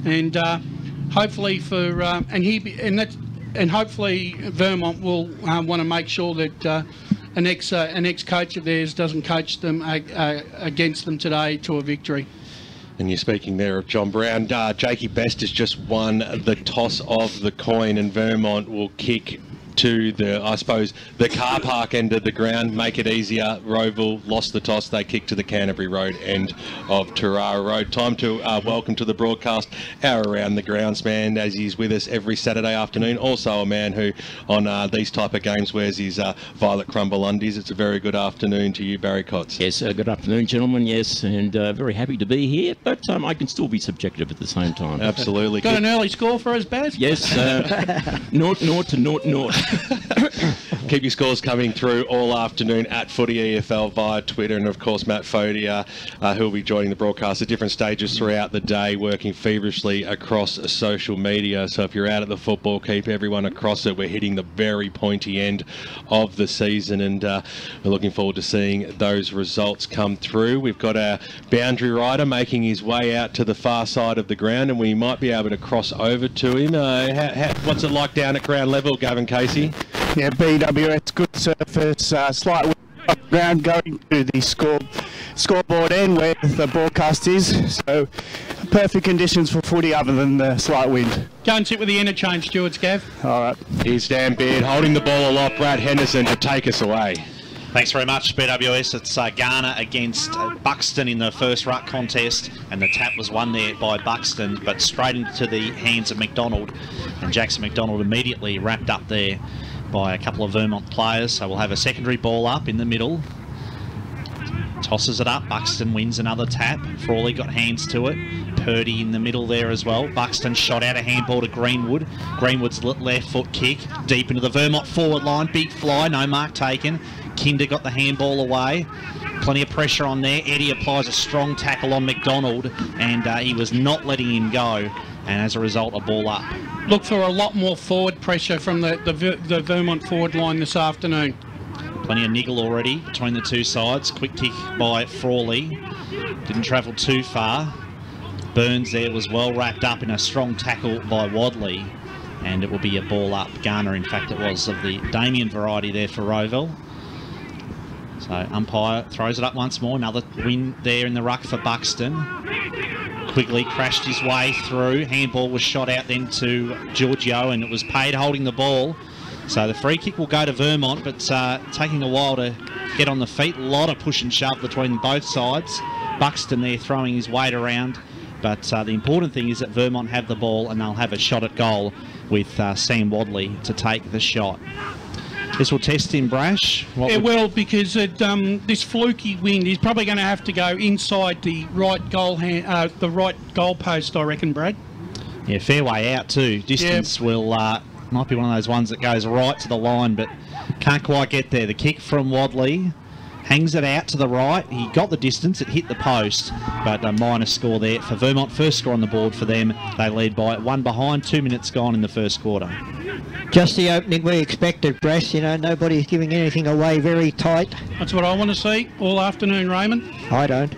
and hopefully hopefully Vermont will want to make sure that an ex-coach of theirs doesn't coach them against them today to a victory. And you're speaking there of John Brown. Jakey Best has just won the toss of the coin, and Vermont will kick to the car park end of the ground, make it easier. Rowville lost the toss. They kick to the Canterbury Road end of Tarara Road. Time to welcome to the broadcast our Around the Grounds man, as he's with us every Saturday afternoon. Also a man who on these type of games wears his violet crumble undies. It's a very good afternoon to you, Barry Cotts. Yes, good afternoon, gentlemen. Yes, and very happy to be here, but I can still be subjective at the same time. Absolutely. Got an early score for us, Baz? Yes, 0 to 0. Keep your scores coming through all afternoon at Footy EFL via Twitter, and of course Matt Fodia, who will be joining the broadcast at different stages throughout the day, working feverishly across social media. So if you're out at the football, keep everyone across it. We're hitting the very pointy end of the season, and we're looking forward to seeing those results come through. We've got our boundary rider making his way out to the far side of the ground, and we might be able to cross over to him. What's it like down at ground level, Gavin Casey? Yeah, BWS, good surface, slight wind up the ground going to the scoreboard end where the broadcast is. So perfect conditions for footy other than the slight wind. Go and sit with the interchange stewards, Gav. All right. Here's Dan Beard holding the ball aloft. Brad Henderson to take us away. Thanks very much, BWS. It's Garner against Buxton in the first ruck contest, and the tap was won there by Buxton, but straight into the hands of McDonald, and Jackson McDonald immediately wrapped up there by a couple of Vermont players. So we'll have a secondary ball up in the middle. Tosses it up. Buxton wins another tap. Frawley got hands to it. Purdy in the middle there as well. Buxton shot out a handball to Greenwood. Greenwood's left foot kick deep into the Vermont forward line. Big fly, no mark taken. Kinder got the handball away. Plenty of pressure on there. Eddie applies a strong tackle on McDonald, and he was not letting him go. And as a result, a ball up. Look for a lot more forward pressure from the Vermont forward line this afternoon. Plenty of niggle already between the two sides. Quick kick by Frawley. Didn't travel too far. Burns there was well wrapped up in a strong tackle by Wadley. And it will be a ball up. Garner, in fact, it was of the Damien variety there for Rowville. So umpire throws it up once more. Another win there in the ruck for Buxton. Quigley crashed his way through. Handball was shot out then to Giorgio, and it was paid holding the ball. So the free kick will go to Vermont, but taking a while to get on the feet. A lot of push and shove between both sides. Buxton there throwing his weight around. But the important thing is that Vermont have the ball, and they'll have a shot at goal with Sam Wadley to take the shot. This will test him, Brash. It will, because this fluky wind is probably going to have to go inside the right goal post, I reckon, Brad. Yeah, fair way out too. Distance will might be one of those ones that goes right to the line, but can't quite get there. The kick from Wadley hangs it out to the right. He got the distance. It hit the post, but a minor score there for Vermont. First score on the board for them. They lead by 1 behind. 2 minutes gone in the first quarter. Just the opening we expected, Brass. You know, nobody's giving anything away, very tight. That's what I want to see all afternoon, Raymond. I don't.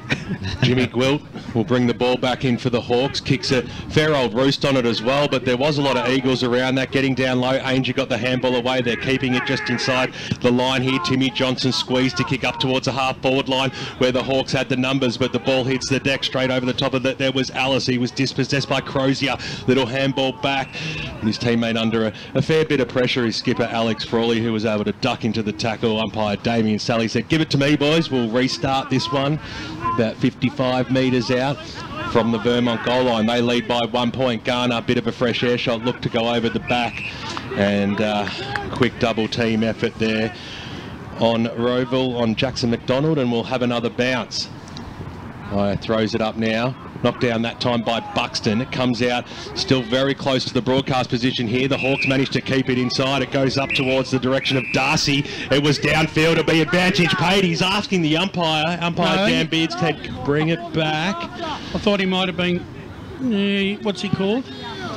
Jimmy Gwilt will bring the ball back in for the Hawks. Kicks a fair old roost on it as well, but there was a lot of Eagles around that, getting down low. Ainger got the handball away. They're keeping it just inside the line here. Timmy Johnson squeezed to kick up towards the half-forward line where the Hawks had the numbers, but the ball hits the deck straight over the top of it. There was Alice. He was dispossessed by Crozier. Little handball back. And his teammate under a fair bit of pressure, his skipper Alex Frawley, who was able to duck into the tackle. Umpire Damien Sally said, "Give it to me, boys. We'll restart this one." About 55 metres out from the Vermont goal line. They lead by 1 point. Garner, a bit of a fresh air shot, looked to go over the back, and quick double team effort there on Rowville, on Jackson McDonald, and we'll have another bounce. Throws it up now. Knocked down that time by Buxton. It comes out still very close to the broadcast position here. The Hawks managed to keep it inside. It goes up towards the direction of Darcy. It was downfield. It'll be advantage paid. He's asking the umpire. Dan Beards to bring it back. I thought he might have been, what's he called?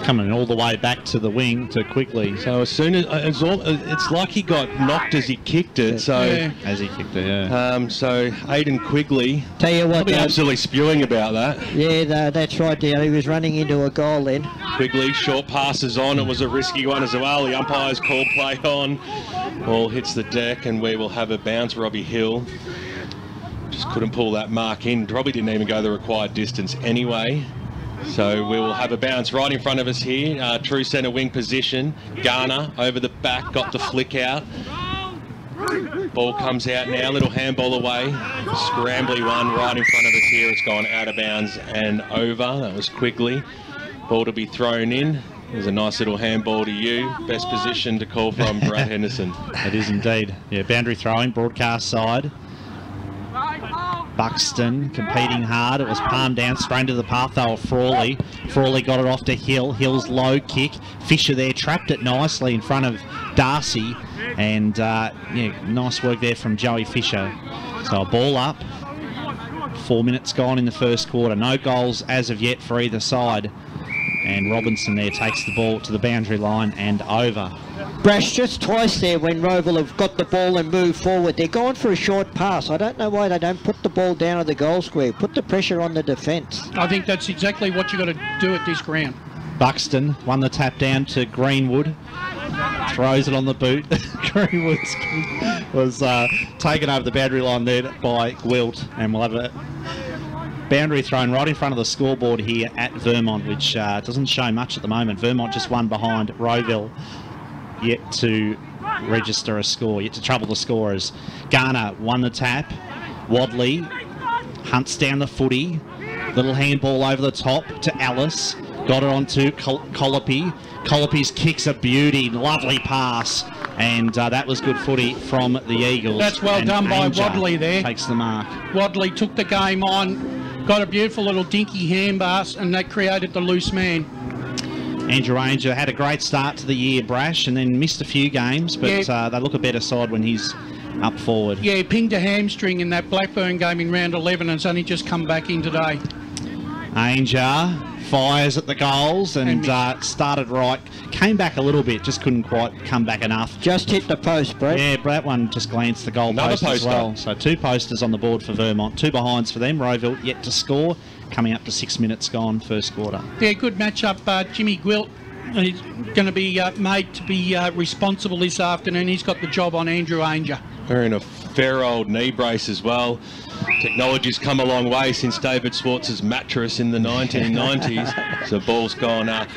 Coming all the way back to the wing to Quigley. So as soon as it's like he got knocked as he kicked it. So as he kicked it, yeah. So Aidan Quigley, Tell you what, I'll be absolutely spewing about that. yeah, that's right, Dale. He was running into a goal then. Quigley, short passes on. It was a risky one as well. The umpire's called play on. Ball hits the deck, and we will have a bounce. Robbie Hill just couldn't pull that mark in. Probably didn't even go the required distance anyway. So we will have a bounce right in front of us here. True centre wing position. Garner over the back, got the flick out. Ball comes out now, little handball away. Scrambly one right in front of us here. It's gone out of bounds and over. That was Quigley. Ball to be thrown in. There's a nice little handball to you. Best position to call from Brad Henderson. It is indeed. Yeah, boundary throwing, broadcast side. Buxton competing hard. It was palmed down straight into the path though of Frawley. Frawley got it off to Hill. Hill's low kick. Fisher there trapped it nicely in front of Darcy. And yeah, nice work there from Joey Fisher. So a ball up. 4 minutes gone in the first quarter. No goals as of yet for either side. And Robinson there takes the ball to the boundary line and over. Brash, just twice there when Rowville have got the ball and moved forward. They're going for a short pass. I don't know why they don't put the ball down at the goal square. Put the pressure on the defence. I think that's exactly what you've got to do at this ground. Buxton won the tap down to Greenwood. Throws it on the boot. Greenwood was taken over the boundary line there by Gwilt. And we'll have a boundary thrown right in front of the scoreboard here at Vermont, which doesn't show much at the moment. Vermont just one behind Rowville, yet to register a score, yet to trouble the scorers. Garner won the tap. Wadley hunts down the footy. Little handball over the top to Alice. Got it on to Colopy. Colopy's kick's a beauty. Lovely pass. And that was good footy from the Eagles. That's well done by Wadley there. Takes the mark. Wadley took the game on, got a beautiful little dinky hand pass, and that created the loose man. Andrew Ranger had a great start to the year, Brash, and then missed a few games, but they look a better side when he's up forward. Yeah, pinged a hamstring in that Blackburn game in round 11 and it's only just come back in today. Anger fires at the goals and started right. Came back a little bit, just couldn't quite come back enough. Just hit the post, Brett. Yeah, that one just glanced the goal post as well. So 2 posters on the board for Vermont. 2 behinds for them. Rowville yet to score. Coming up to 6 minutes gone, first quarter. Yeah, good matchup. Jimmy Gwilt is going to be made to be responsible this afternoon. He's got the job on Andrew Anger. Wearing a fair old knee brace as well. Technology's come a long way since David Schwartz's mattress in the 1990s. So ball's gone out,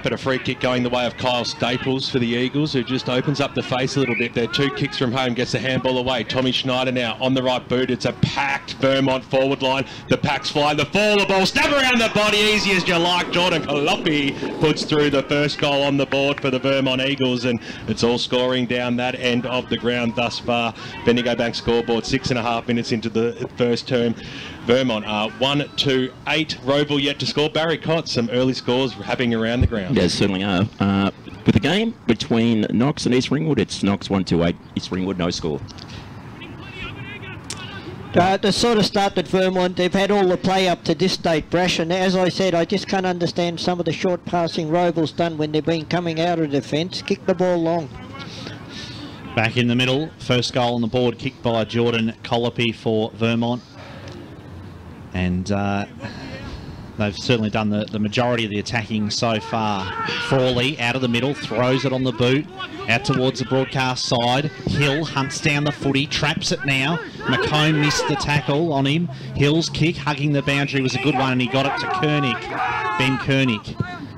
but a free kick going the way of Kyle Staples for the Eagles, who just opens up the face a little bit there. 2 kicks from home, gets the handball away. Tommy Schneider now on the right boot. It's a packed Vermont forward line. The packs fly, the fall, the ball, stab around the body, easy as you like. Jordan Kalopi puts through the first goal on the board for the Vermont Eagles, and it's all scoring down that end of the ground thus far. Bendigo Bank scoreboard, 6.5 minutes into the first term. Vermont are 1-2-8. Rowville yet to score. Barry Cott, some early scores happening around the ground. Yeah, certainly are. With the game between Knox and East Ringwood, it's Knox 1-2-8, East Ringwood no score. The sort of start that Vermont, they've had all the play up to this date, Brash, and as I said, I just can't understand some of the short passing Rowville's done when they've been coming out of defence. Kick the ball long. Back in the middle, first goal on the board, kicked by Jordan Colopy for Vermont. And they've certainly done the majority of the attacking so far. Frawley out of the middle, throws it on the boot, out towards the broadcast side. Hill hunts down the footy, traps it now. McComb missed the tackle on him. Hill's kick, hugging the boundary, was a good one, and he got it to Koenig. Ben Koenig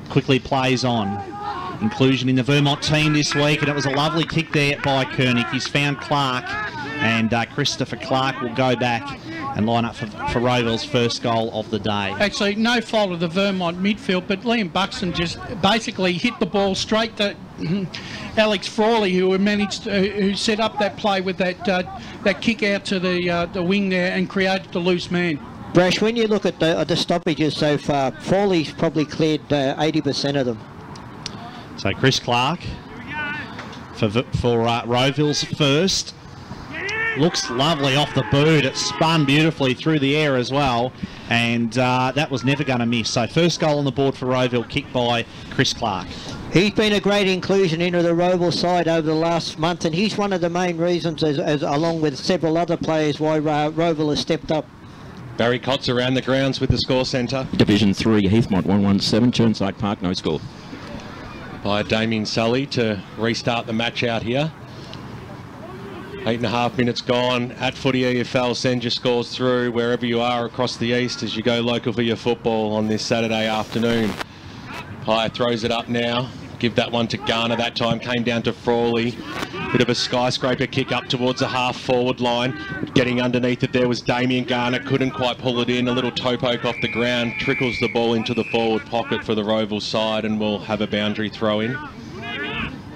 quickly plays on. Inclusion in the Vermont team this week, and it was a lovely kick there by Koenig. He's found Clark, and Christopher Clark will go back and line up for Rowville's first goal of the day. Actually, no fault of the Vermont midfield, but Liam Buxton just basically hit the ball straight to Alex Frawley, who set up that play with that kick out to the wing there and created the loose man. Brash, when you look at the stoppages so far, Frawley's probably cleared 80% of them. So Chris Clark for Rowville's first. Looks lovely off the boot. It spun beautifully through the air as well. and that was never going to miss. So first goal on the board for Rowville, kicked by Chris Clark. He's been a great inclusion into the Rowville side over the last month, and he's one of the main reasons, as along with several other players, why Rowville has stepped up. Barry Cotts around the grounds with the score centre. Division 3, Heathmont 117, Churnside Park, no score. By Damien Sully to restart the match out here. 8.5 minutes gone. At Footy EFL, send your scores through wherever you are across the east as you go local for your football on this Saturday afternoon. Pye throws it up now. Give that one to Garner. That time came down to Frawley. Bit of a skyscraper kick up towards the half forward line. Getting underneath it there was Damien Garner. Couldn't quite pull it in. A little toe poke off the ground. Trickles the ball into the forward pocket for the Rowville side, and we'll have a boundary throw in.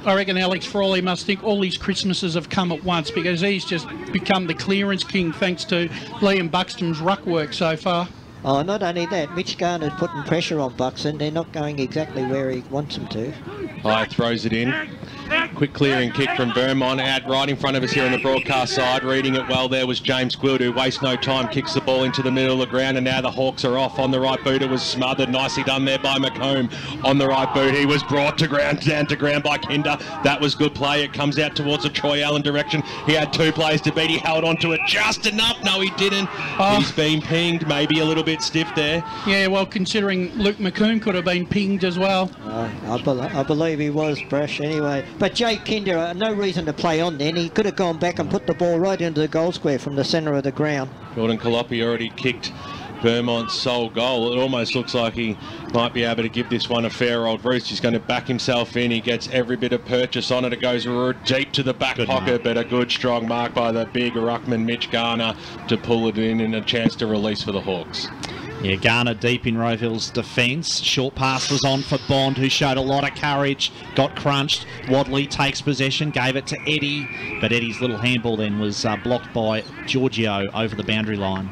I reckon Alex Frawley must think all these Christmases have come at once, because he's just become the clearance king thanks to Liam Buxton's ruck work so far. Oh, not only that, Mitch Garner's putting pressure on Buxton. They're not going exactly where he wants them to. Pye throws it in. Quick clearing kick from Vermont out right in front of us here on the broadcast side. Reading it well there was James Gwilt, who wastes no time, kicks the ball into the middle of the ground, and now the Hawks are off. On the right boot, it was smothered. Nicely done there by McComb. On the right boot, he was brought to ground, down to ground by Kinder. That was good play. It comes out towards the Troy Allen direction. He had two players to beat. He held on to it just enough. No, he didn't. He's been pinged, maybe a little bit stiff there. Yeah, well, considering Luke McComb could have been pinged as well. I believe he was, Brash, anyway. But Jake Kinder, no reason to play on then. He could have gone back and put the ball right into the goal square from the centre of the ground. Jordan Calopi already kicked Vermont's sole goal. It almost looks like he might be able to give this one a fair old roost. He's going to back himself in. He gets every bit of purchase on it. It goes deep to the back pocket, but a good strong mark by the big ruckman Mitch Garner to pull it in and a chance to release for the Hawks. Yeah, Garner deep in Rowville's defence. Short pass was on for Bond, who showed a lot of courage, got crunched. Wadley takes possession, gave it to Eddie, but Eddie's little handball then was blocked by Giorgio over the boundary line.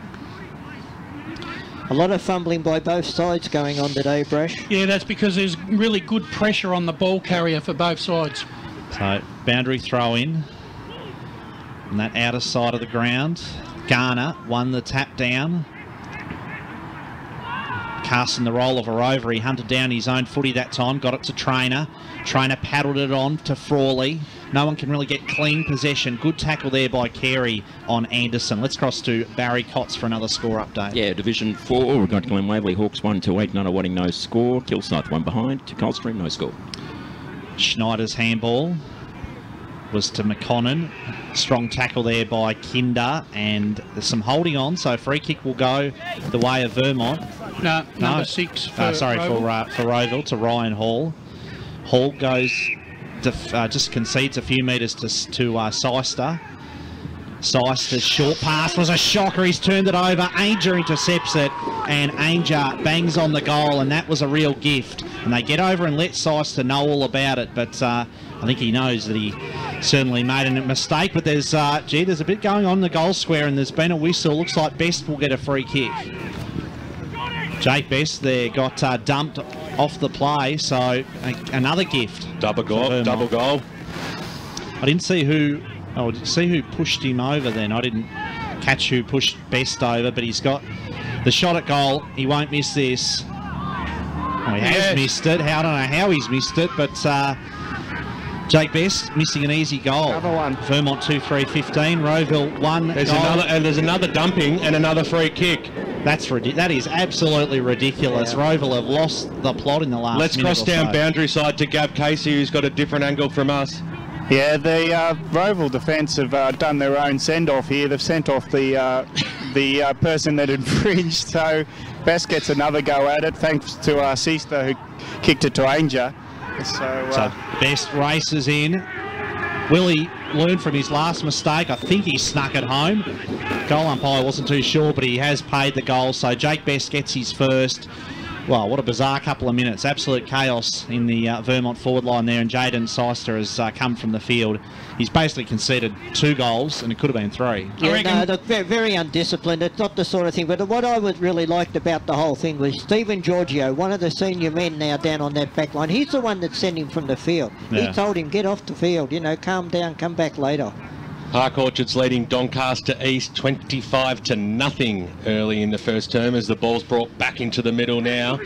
A lot of fumbling by both sides going on today, Brash. Yeah, that's because there's really good pressure on the ball carrier for both sides. So, boundary throw in on that outer side of the ground. Garner won the tap down. Casting the role of a rover, he hunted down his own footy that time, got it to Trainer. Trainer paddled it on to Frawley. No one can really get clean possession. Good tackle there by Carey on Anderson. Let's cross to Barry Cotts for another score update. Yeah, Division 4, we've got Glen Waverley Hawks 1-8, Nunawading no score. Kilsyth 1 behind, to Coldstream no score. Schneider's handball was to McConnon. Strong tackle there by Kinder, and there's some holding on, so free kick will go the way of Vermont. No, number 6 for for Rowville to Ryan Hall. Hall goes, just concedes a few metres to Seister. Seister's short pass was a shocker. He's turned it over. Ainger intercepts it, and Ainger bangs on the goal, and that was a real gift. And they get over and let Seister know all about it, but I think he knows that he certainly made a mistake. But there's a bit going on in the goal square, and there's been a whistle. Looks like Best will get a free kick. Jake Best there got dumped off the play, so another gift. Double goal. I didn't see who. Oh, did you see who pushed him over then? I didn't catch who pushed Best over, but he's got the shot at goal. He won't miss this. Oh, he has missed it. I don't know how he's missed it, but Jake Best missing an easy goal. Another one. Vermont 2-3-15. Rowville 1 goal. There's another dumping and another free kick. That is absolutely ridiculous. Yeah. Rowville have lost the plot in the last Let's minute cross down so. Boundary side to Gav Casey, who's got a different angle from us. Yeah, the Rowville defence have done their own send-off here. They've sent off the person that infringed, so Best gets another go at it, thanks to Seister, who kicked it to Ainger. So Best races in. Will he learn from his last mistake? I think he snuck it home. Goal umpire wasn't too sure, but he has paid the goal, so Jake Best gets his first. Well, what a bizarre couple of minutes. Absolute chaos in the Vermont forward line there, and Jaden Seister has come from the field. He's basically conceded 2 goals, and it could have been 3. Yeah, no, look, very, very undisciplined. It's not the sort of thing. But what I was really liked about the whole thing was Stephen Giorgio, one of the senior men now down on that back line. He's the one that sent him from the field. Yeah. He told him, get off the field, calm down, come back later. Park Orchard's leading Doncaster East 25-0 early in the first term as the ball's brought back into the middle now.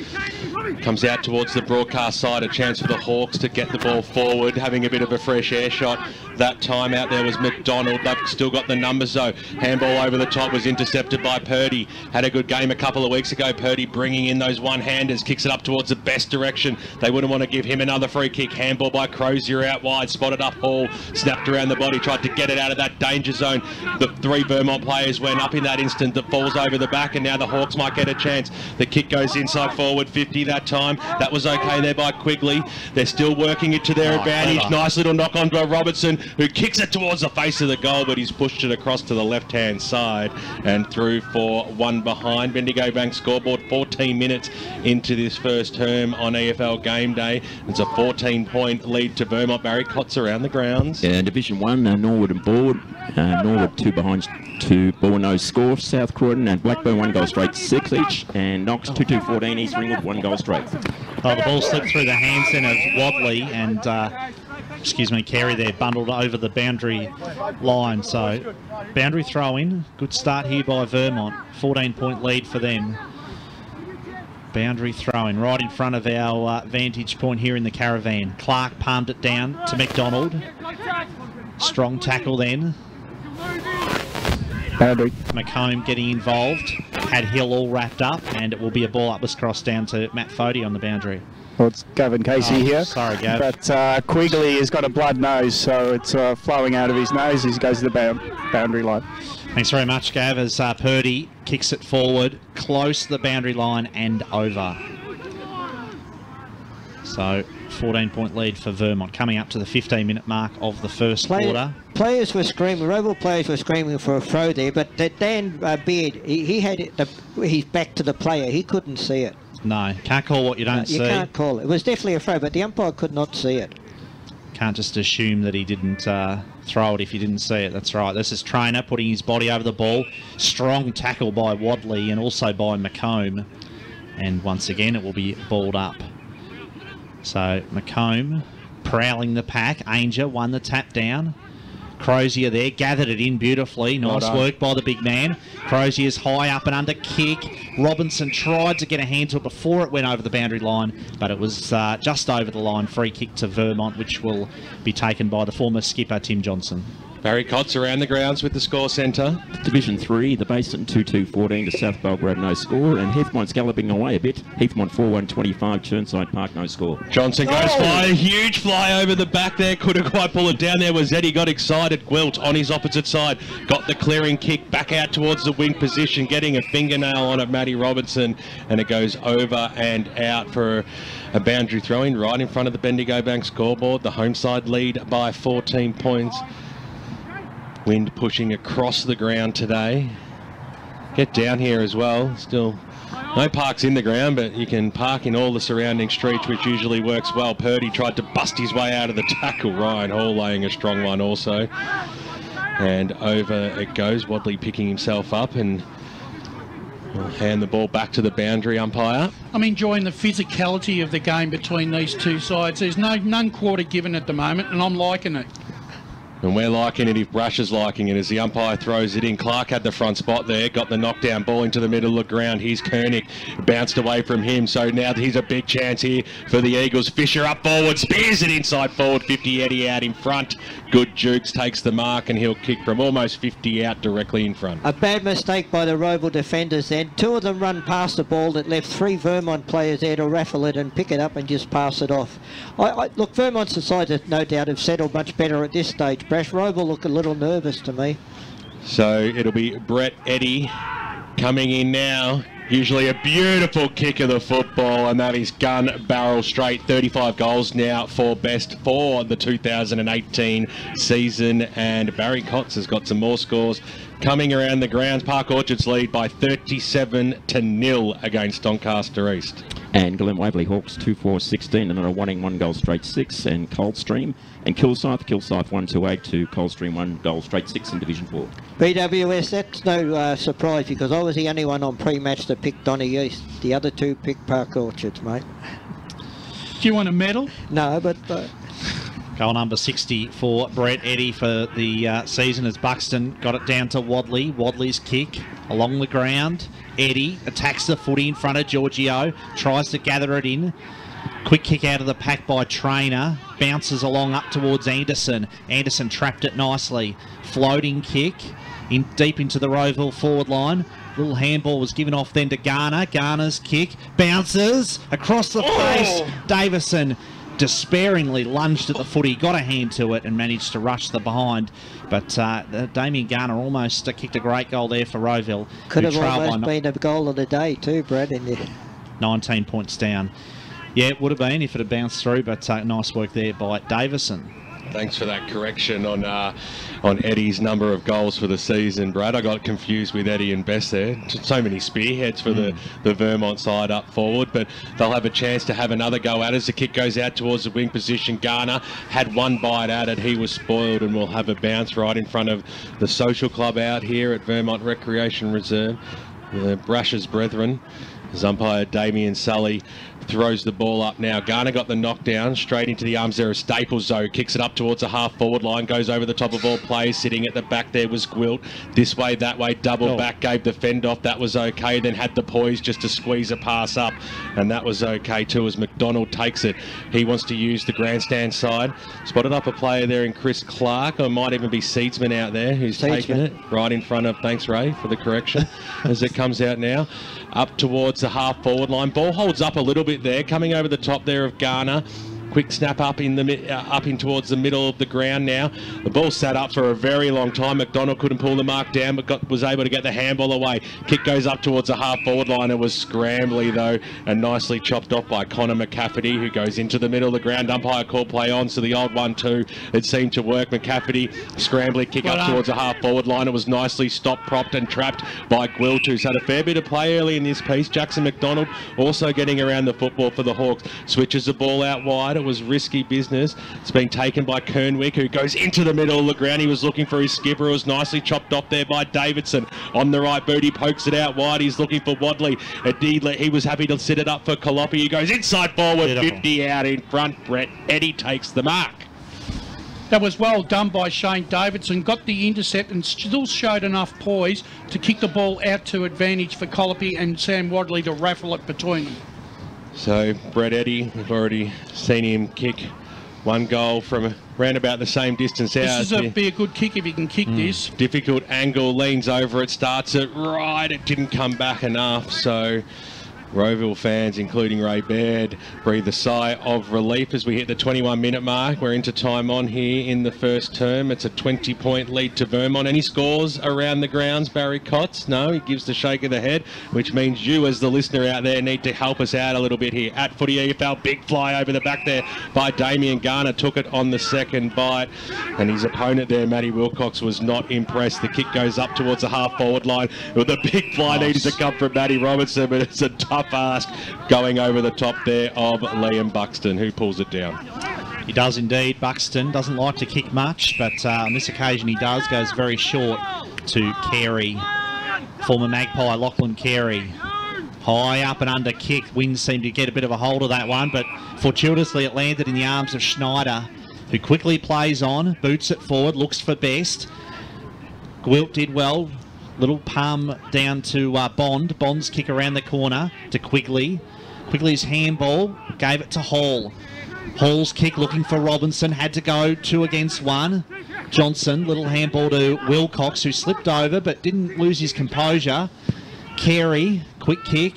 Comes out towards the broadcast side, a chance for the Hawks to get the ball forward, having a bit of a fresh air shot. That time out there was McDonald. They've still got the numbers though. Handball over the top was intercepted by Purdy. Had a good game a couple of weeks ago. Purdy bringing in those one-handers, kicks it up towards the best direction. They wouldn't want to give him another free kick. Handball by Crozier out wide, spotted up Hall, snapped around the body, tried to get it out of that danger zone. The 3 Vermont players went up in that instant. That falls over the back, and now the Hawks might get a chance. The kick goes inside forward 50 that time. That was okay there by Quigley. They're still working it to their advantage. Clever. Nice little knock on by Robertson, who kicks it towards the face of the goal, but he's pushed it across to the left-hand side and through for one behind. Bendigo Bank scoreboard 14 minutes into this first term on EFL game day. It's a 14-point lead to Vermont. Barry Cotts around the grounds. Yeah, Division 1, Norwood and Board. Norwood 2 behind, 2 ball no score. South Croydon and Blackburn 1 goal straight, 6 each. And Knox 2-2-14, East Ringwood 1 goal straight. Oh, the ball slipped through the hands then of Wadley, and Carey there bundled over the boundary line. So boundary throw in. Good start here by Vermont. 14-point lead for them. Boundary throw in right in front of our vantage point here in the caravan. Clark palmed it down to McDonald. Strong tackle then. Boundary. McComb getting involved. Had Hill all wrapped up, and it will be a ball up this cross down to Matt Fody on the boundary. Well, it's Gavin Casey here. Sorry, Gav. But Quigley has got a blood nose, so it's flowing out of his nose. He goes to the boundary line. Thanks very much, Gav, as Purdy kicks it forward, close to the boundary line and over. So, 14-point lead for Vermont, coming up to the 15-minute mark of the first quarter. Players were screaming, Rowville players were screaming for a throw there, but Dan Beard, he had his back to the player. He couldn't see it. No, can't call what you don't see. You can't call it. It was definitely a throw, but the umpire could not see it. Can't just assume that he didn't throw it if you didn't see it. That's right. This is Trainer putting his body over the ball. Strong tackle by Wadley and also by McComb. And once again, it will be balled up. So McComb prowling the pack. Ainger won the tap down. Crozier there, gathered it in beautifully. Nice work by the big man. Crozier's high up and under kick. Robinson tried to get a hand to it before it went over the boundary line, but it was just over the line. Free kick to Vermont, which will be taken by the former skipper, Tim Johnson. Barry Cotts around the grounds with the score centre. Division 3, the Basin 2-2-14 to South Belgrade, no score. And Heathmont's galloping away a bit. Heathmont 4-1-25, Churnside Park, no score. Johnson goes fly, a huge fly over the back there. Couldn't quite pull it down. There was Eddie, got excited. Gwilt on his opposite side, got the clearing kick back out towards the wing position, getting a fingernail on it, Matty Robinson, and it goes over and out for a boundary throw-in right in front of the Bendigo Bank scoreboard. The home side lead by 14 points. Wind pushing across the ground today. Get down here as well. Still no parks in the ground, but you can park in all the surrounding streets, which usually works well. Purdy tried to bust his way out of the tackle. Ryan Hall laying a strong one also. And over it goes. Wadley picking himself up and will hand the ball back to the boundary umpire. I'm enjoying the physicality of the game between these two sides. There's none quarter given at the moment, and I'm liking it. And we're liking it if Brush is liking it as the umpire throws it in. Clark had the front spot there, got the knockdown ball into the middle of the ground. Here's Koenig, bounced away from him. So now here's a big chance here for the Eagles. Fisher up forward, spears it inside forward. 50 Eddie out in front. Good Jukes takes the mark and he'll kick from almost 50 out directly in front. A bad mistake by the Rowville defenders then. 2 of them run past the ball that left 3 Vermont players there to raffle it and pick it up and just pass it off. Look, Vermont's side no doubt have settled much better at this stage. Brash Rowville look a little nervous to me. So it'll be Brett Eddy coming in now. Usually a beautiful kick of the football, and that is gun barrel straight. 35 goals now for best for the 2018 season. And Barry Cotts has got some more scores coming around the grounds. Park Orchards lead by 37-0 against Doncaster East. And Glen Waverley Hawks 2-4-16 and a Wanning 1 goal straight 6, and Coldstream and Kilsyth 1-2-8 to Coldstream 1 goal straight 6 in Division 4. BWS, that's no surprise because I was the only one on pre-match that picked Donny East. The other 2 picked Park Orchards, mate. Do you want a medal? No, but Goal number 60 for Brett Eddy for the season as Buxton got it down to Wadley. Wadley's kick along the ground. Eddy attacks the footy in front of Giorgio, tries to gather it in. Quick kick out of the pack by Trainer. Bounces along up towards Anderson. Anderson trapped it nicely. Floating kick in deep into the Rowville forward line. Little handball was given off then to Garner. Garner's kick bounces across the face. Davison despairingly lunged at the footy, got a hand to it and managed to rush the behind. But Damien Garner almost kicked a great goal there for Rowville. Could have almost been a goal of the day too, Brad, in there. 19 points down. Yeah, it would have been if it had bounced through, but nice work there by Davison. Thanks for that correction on Eddie's number of goals for the season, Brad. I got confused with Eddie and Bess there. So many spearheads for the Vermont side up forward, but they'll have a chance to have another go at it as the kick goes out towards the wing position. Garner had one bite at it. He was spoiled and will have a bounce right in front of the social club out here at Vermont Recreation Reserve. The Brashers brethren, as umpire Damien Sully throws the ball up now. Garner got the knockdown straight into the arms there of Staples, though. Kicks it up towards the half-forward line. Goes over the top of all players. Sitting at the back there was Gwilt. This way, that way. Double back. Gave the fend off. That was okay. Then had the poise just to squeeze a pass up. And that was okay, too, as McDonald takes it. He wants to use the grandstand side. Spotted up a player there in Chris Clark. Or might even be Seedsman out there who's taken it right in front of... Thanks, Ray, for the correction. As it comes out now. Up towards the half-forward line. Ball holds up a little bit there, coming over the top there of Garner. Quick snap up in towards the middle of the ground now. The ball sat up for a very long time. McDonald couldn't pull the mark down, but was able to get the handball away. Kick goes up towards the half-forward line. It was scrambly, though, and nicely chopped off by Connor McCafferty, who goes into the middle of the ground. Umpire called play on, so the old 1-2. It seemed to work. McCafferty, scrambly kick up towards the half-forward line. It was nicely stopped, propped, and trapped by Gwilt, who's had a fair bit of play early in this piece. Jackson McDonald also getting around the football for the Hawks. Switches the ball out wide. It was risky business. It's been taken by Kernwick, who goes into the middle of the ground. He was looking for his skipper. It was nicely chopped off there by Davidson. On the right boot, he pokes it out wide. He's looking for Wadley. He was happy to sit it up for Colopi. He goes inside forward, 50 out in front. Brett Eddy takes the mark. That was well done by Shane Davidson. Got the intercept and still showed enough poise to kick the ball out to advantage for Colopi and Sam Wadley to raffle it between them. So Brett Eddy, we've already seen him kick one goal from around about the same distance out. This is be a good kick if he can kick this. Difficult angle, leans over it, starts it right. It didn't come back enough, so Rowville fans, including Ray Baird, breathe a sigh of relief as we hit the 21-minute mark. We're into time on here in the first term. It's a 20-point lead to Vermont. Any scores around the grounds, Barry Cotts? No, he gives the shake of the head, which means you as the listener out there need to help us out a little bit here. At Footy EFL, big fly over the back there by Damien Garner. Took it on the second bite, and his opponent there, Matty Wilcox, was not impressed. The kick goes up towards the half-forward line. With the big fly needed to come from Matty Robertson, but it's a tough ask going over the top there of Liam Buxton, who pulls it down. He does indeed. Buxton doesn't like to kick much, but on this occasion he does. Goes very short to Carey, former Magpie Lachlan Carey. High up and under kick. Winds seemed to get a bit of a hold of that one, but fortuitously it landed in the arms of Schneider, who quickly plays on, boots it forward, looks for best. Gwilt did well. Little palm down to Bond. Bond's kick around the corner to Quigley. Quigley's handball gave it to Hall. Hall's kick looking for Robinson. Had to go 2 against 1. Johnson, little handball to Wilcox, who slipped over but didn't lose his composure. Carey, quick kick.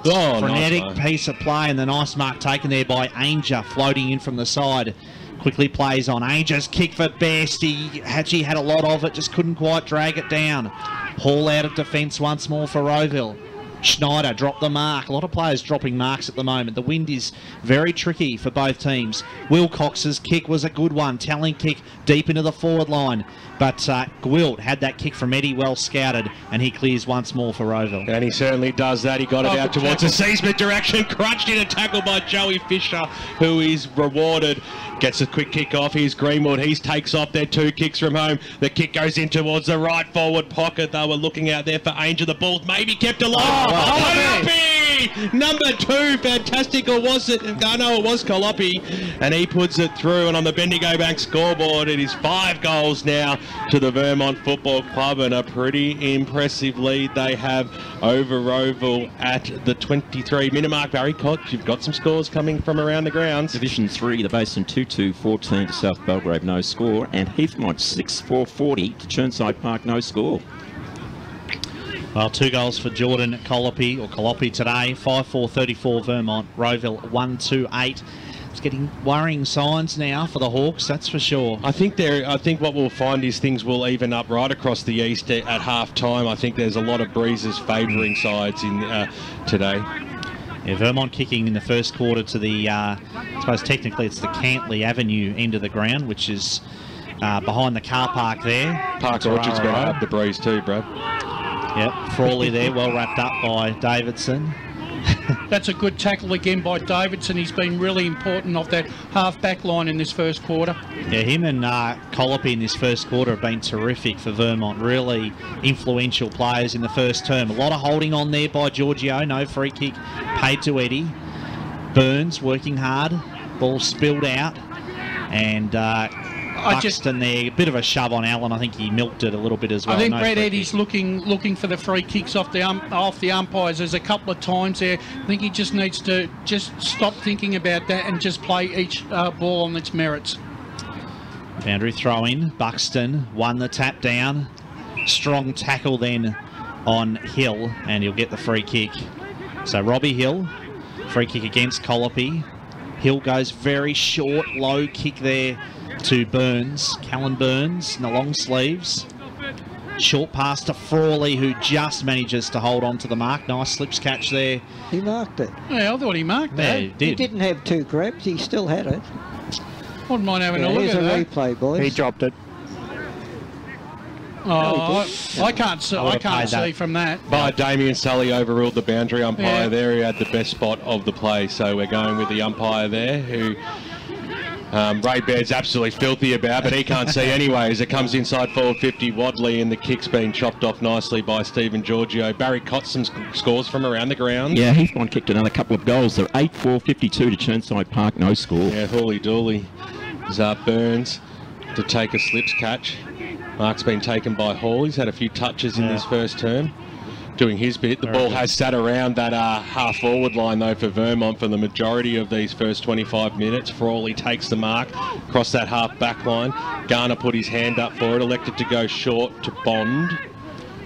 Frenetic nice piece of play, and the nice mark taken there by Ainger, floating in from the side. Quickly plays on. Ainger's kick for best. He actually had a lot of it, just couldn't quite drag it down. Hall out of defence once more for Rowville. Schneider dropped the mark. A lot of players dropping marks at the moment. The wind is very tricky for both teams. Wilcox's kick was a good one. Telling kick deep into the forward line. But Gwilt had that kick from Eddie well scouted, and he clears once more for Rowville. And he certainly does that. He got it out towards the Seasmith direction. Crunched in a tackle by Joey Fisher, who is rewarded. Gets a quick kick off. Here's Greenwood. He takes off there. 2 kicks from home. The kick goes in towards the right forward pocket. They were looking out there for Angel. The ball maybe kept alive. Colopi! Number 2, fantastic, or was it? No, it was Colopi, and he puts it through, and on the Bendigo Bank scoreboard, it is 5 goals now to the Vermont Football Club, and a pretty impressive lead they have over Rowville at the 23-minute mark. Barry Cox, you've got some scores coming from around the grounds. Division 3, the Basin 2-2-14 to South Belgrave, no score, and Heathmont 6-4-40 to Churnside Park, no score. Well, 2 goals for Jordan Colopi today. 5-4-34 Vermont. Rowville 1-2-8. It's getting worrying signs now for the Hawks, that's for sure. I think what we'll find is things will even up right across the east at half time. I think there's a lot of breezes favouring sides in today. Yeah, Vermont kicking in the first quarter to the, I suppose technically it's the Cantley Avenue end of the ground, which is behind the car park there. Park Orchard's going to have the breeze too, Brad. Yep, Frawley there, well wrapped up by Davidson. That's a good tackle again by Davidson. He's been really important off that half-back line in this first quarter. Yeah, him and Colopi in this first quarter have been terrific for Vermont. Really influential players in the first term. A lot of holding on there by Giorgio. No free kick paid to Eddie. Burns working hard. Ball spilled out. And Buxton there, a bit of a shove on Allen. I think he milked it a little bit as well. I think Brad Eddie's looking for the free kicks off the umpires. There's a couple of times there. I think he just needs to just stop thinking about that and just play each ball on its merits. Boundary throw in. Buxton won the tap down. Strong tackle then on Hill, and he'll get the free kick. So Robbie Hill, free kick against Colopi. Hill goes very short, low kick there to Burns, Callan Burns in the long sleeves. Short pass to Frawley, who just manages to hold on to the mark. Nice slips catch there. He marked it. Yeah, I thought he marked that. Yeah, he did. He didn't have 2 grabs, he still had it. Wouldn't mind having a look Here's at a that. replay, boys. He dropped it. Oh, I can't see from that. By Damien Sully overruled the boundary umpire there, who had the best spot of the play. So we're going with the umpire there, who Ray Baird's absolutely filthy about, but he can't see anyway as it comes inside forward 50 Wadley, and the kick's been chopped off nicely by Stephen Giorgio. Barry Cotson scores from around the ground. Yeah, Heathmont kicked another couple of goals. They're 8-4-52 to Churnside Park, no score. Yeah, Hooly Dooly. Burns to take a slips catch. Mark's been taken by Hall. He's had a few touches in this first term, doing his bit. The ball has sat around that half-forward line, though, for Vermont for the majority of these first 25 minutes. Frawley takes the mark, across that half-back line. Garner put his hand up for it, elected to go short to Bond.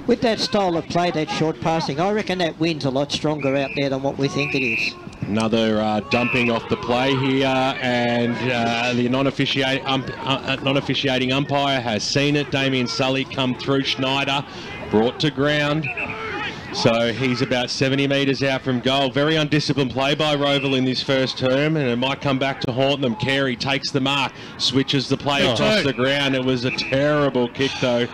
With that style of play, that short passing, I reckon that wind's a lot stronger out there than what we think it is. Another dumping off the play here, and the non-officiating umpire has seen it. Damien Sully come through. Schneider brought to ground. So he's about 70 metres out from goal. Very undisciplined play by Rowville in this first term, and it might come back to haunt them. Carey takes the mark, switches the play across the ground. It was a terrible kick, though,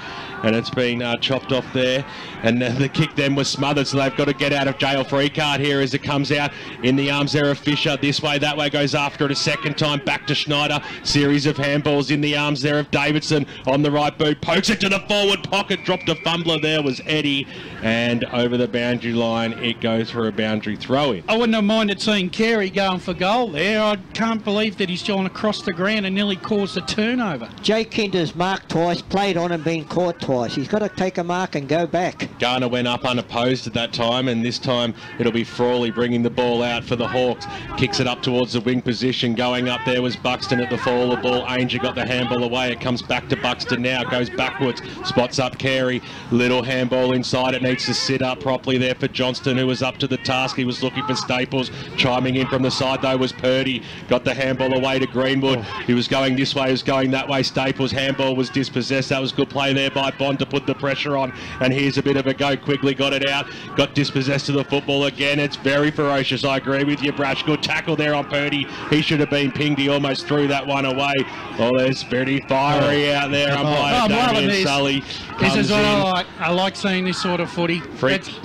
and it's been chopped off there. And the kick then was smothered, so they've got to get out of jail free card here as it comes out in the arms there of Fisher. This way, that way, goes after it a second time. Back to Schneider. Series of handballs in the arms there of Davidson on the right boot. Pokes it to the forward pocket. Dropped a fumbler there was Eddie. And over the boundary line, it goes for a boundary throw-in. I wouldn't have minded seeing Carey going for goal there. I can't believe that he's gone across the ground and nearly caused a turnover. Jay Kinder's marked twice, played on and been caught twice. He's got to take a mark and go back. Garner went up unopposed at that time, and this time it'll be Frawley bringing the ball out for the Hawks. Kicks it up towards the wing position. Going up there was Buxton at the fall of the ball. Ainger got the handball away. It comes back to Buxton now. Goes backwards. Spots up Carey. Little handball inside. It needs to sit up properly there for Johnston, who was up to the task. He was looking for Staples. Chiming in from the side, though, was Purdy. Got the handball away to Greenwood. He was going this way. He was going that way. Staples' handball was dispossessed. That was good play there by Bond to put the pressure on. And here's a bit of a go. Quigley got it out, got dispossessed of the football again. It's very ferocious. I agree with you, Brash. Good tackle there on Purdy. He should have been pinged. He almost threw that one away. Oh, there's pretty fiery out there. Umpire Damien Sully This is what I like. I like seeing this sort of footy.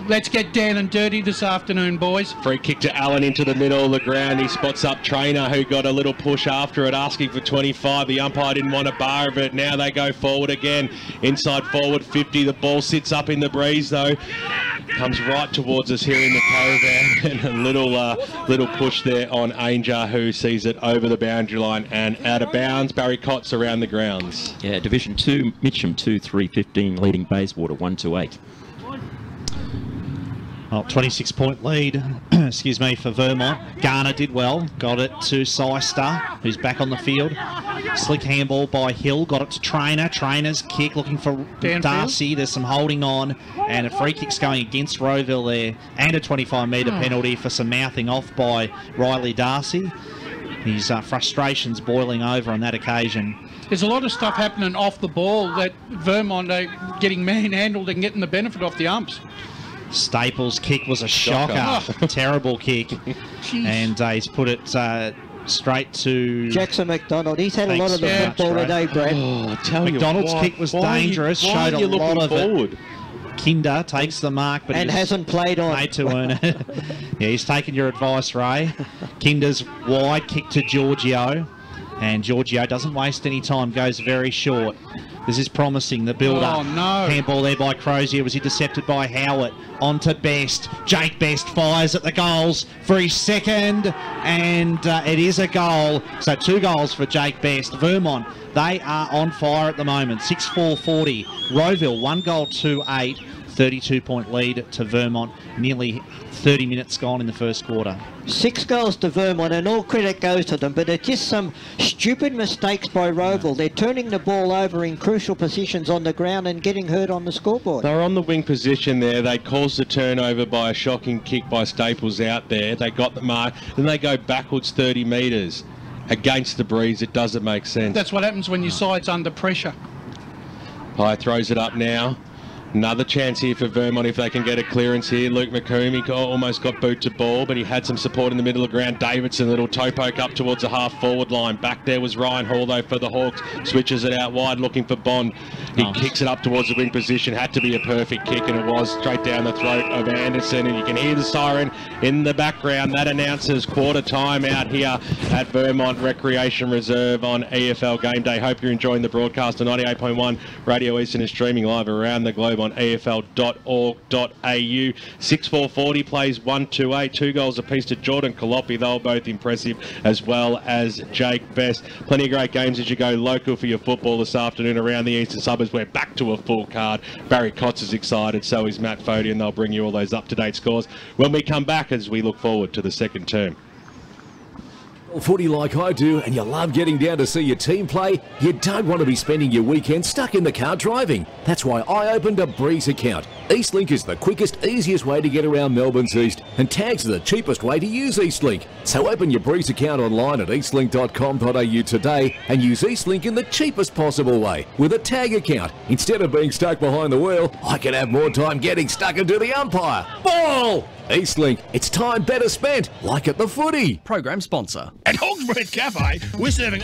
Let's get down and dirty this afternoon, boys. Free kick to Allen into the middle of the ground. He spots up Trainer, who got a little push after it, asking for 25. The umpire didn't want a bar of it. Now they go forward again. Inside inside forward 50. The ball sits up in the breeze though. Comes right towards us here in the caravan, and a little push there on Ainger, who sees it over the boundary line and out of bounds. Barry Cott's around the grounds. Yeah, Division 2, Mitcham 2-3-15, leading Bayswater 1-8. Well, 26-point lead, excuse me, for Vermont. Garner did well, got it to Seister, who's back on the field. Slick handball by Hill, got it to Trainer. Trainer's kick, looking for Darcy. There's some holding on, and a free kick's going against Rowville there, and a 25-metre penalty for some mouthing off by Riley Darcy. His frustrations boiling over on that occasion. There's a lot of stuff happening off the ball that Vermont are getting manhandled and getting the benefit off the umps. Staples' kick was a shocker. Terrible kick. And he's put it straight to Jackson McDonald. He's had a lot of the football today, Brad. Oh, McDonald's kick was dangerous. Showed a lot of it. Kinder takes the mark, but and hasn't played on. Made to earn it. Yeah, he's taken your advice, Ray. Kinder's wide kick to Giorgio, and Giorgio doesn't waste any time. Goes very short. This is promising, the build-up. Oh, no. Handball there by Crozier was intercepted by Howard. On to Best. Jake Best fires at the goals for his second, and it is a goal. So 2 goals for Jake Best. Vermont, they are on fire at the moment. 6-4-40. Rowville, 1 goal, 2-8. 32-point lead to Vermont. Nearly 30 minutes gone in the first quarter. 6 goals to Vermont, and all credit goes to them, but it's just some stupid mistakes by Rowville. They're turning the ball over in crucial positions on the ground and getting hurt on the scoreboard. They were on the wing position there. They caused the turnover by a shocking kick by Staples out there. They got the mark. Then they go backwards 30 metres against the breeze. It doesn't make sense. That's what happens when your side's under pressure. Pye throws it up now. Another chance here for Vermont if they can get a clearance here. Luke McComb almost got boot to ball, but he had some support in the middle of the ground. Davidson, a little toe poke up towards the half-forward line. Back there was Ryan Hall, though, for the Hawks. Switches it out wide, looking for Bond. He kicks it up towards the wing position. Had to be a perfect kick, and it was straight down the throat of Anderson. And you can hear the siren in the background. That announces quarter time out here at Vermont Recreation Reserve on EFL Game Day. Hope you're enjoying the broadcast on 98.1 Radio Eastern is streaming live around the globe on efl.org.au. 6-4-40 plays 1-2-8. 2 goals apiece to Jordan Kalopi. They were both impressive, as well as Jake Best. Plenty of great games as you go local for your football this afternoon around the eastern suburbs. We're back to a full card. Barry Cott's is excited, so is Matt Fody, and they'll bring you all those up-to-date scores when we come back as we look forward to the second term. Footy like I do, and you love getting down to see your team play, you don't want to be spending your weekend stuck in the car driving. That's why I opened a Breeze account. Eastlink is the quickest, easiest way to get around Melbourne's east, and tags are the cheapest way to use Eastlink. So open your Breeze account online at eastlink.com.au today and use Eastlink in the cheapest possible way with a tag account. Instead of being stuck behind the wheel, I can have more time getting stuck into the umpire. Ball! Eastlink, it's time better spent, like at the footy. Program sponsor. At Hogsbread Cafe, we're serving